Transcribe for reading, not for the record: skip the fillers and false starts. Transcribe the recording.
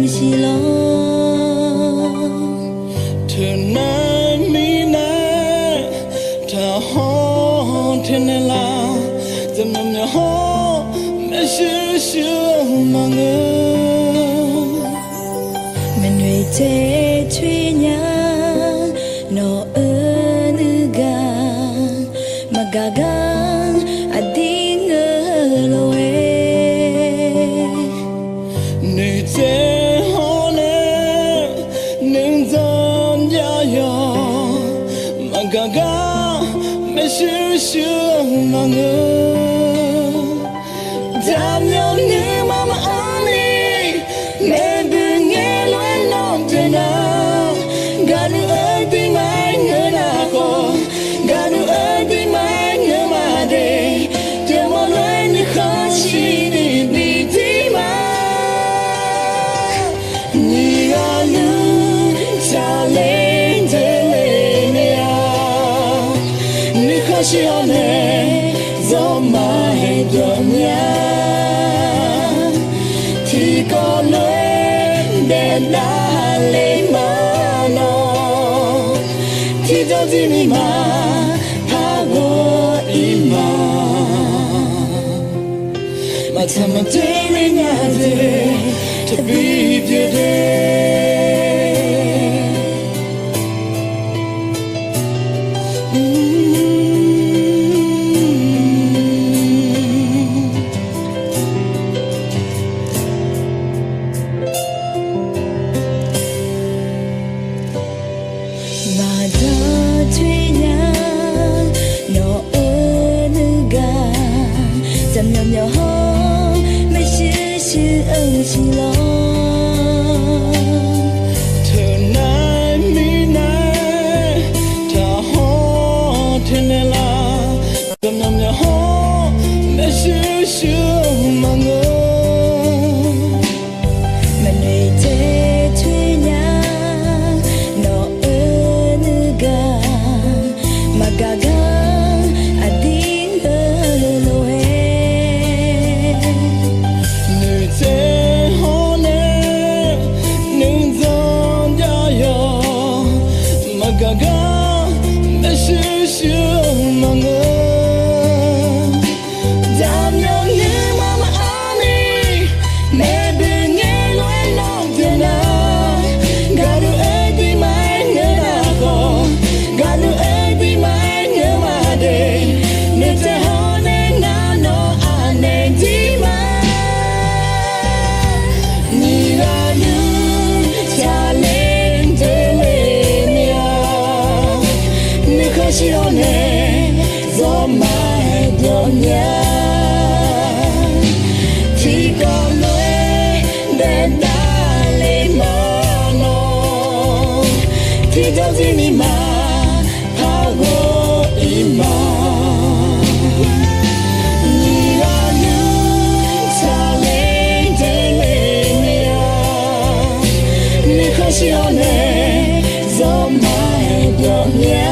xì lo thường nay mi nay thà ho thiên la dầm nằm nhà ho mẹ xưa xưa mà ngơ mình về chế truy nhà nó ơ nữ gan mà gà gan à đi ngơ lo nữ chế ho nè nương dân ya ya mà gà gà mẹ xưa xưa mà ngơ dám nhau như mama ani mẹ đừng nghe lời nói thế nào gà nữ ơi đi mai nhớ đã có gà nữ ơi đi mai nhớ mà để chờ một lời nữ khó chỉ đi đi đi mà nhị gà nữ cha lên thế lên nhà nữ khó chỉ on hè gió mà hết đường nhà thì có lối để đã lên mà nó thì đâu gì mi mà tha go ima mà thầm mà thế lên nhà về to be your day mà ra thuê nhà nó ơ nữ gà dầm nhầm nhỏ ho mấy chữ ơn chỉ lo thường nay mi nay thà ho thiên la dầm nằm nhà ho mẹ xưa xưa mà ngơ mình về thế thuê nhà nó ơ nữ gà mà gà gan à đi ngơ lo nữ chế ho nè nương dân ya ya mà gà gà mẹ xưa xưa mà ngơ dám nhau như mama ani mẹ đừng nghe lời nói thế nào gà nữ ơi đi mai nhớ đã có gà nữ ơi đi mai nhớ mà để nữ chế ho nè na nó anh em đi mà nhị gà nữ cha lên thế lên nhà nữ khó chỉ on hè gió mai đường nhà thì có lối để đã lên mà nó thì đâu gì mi mà tha go ima nhị gà nữ cha lên thế lên nhà nữ khó chỉ on hè gió mai đường nhà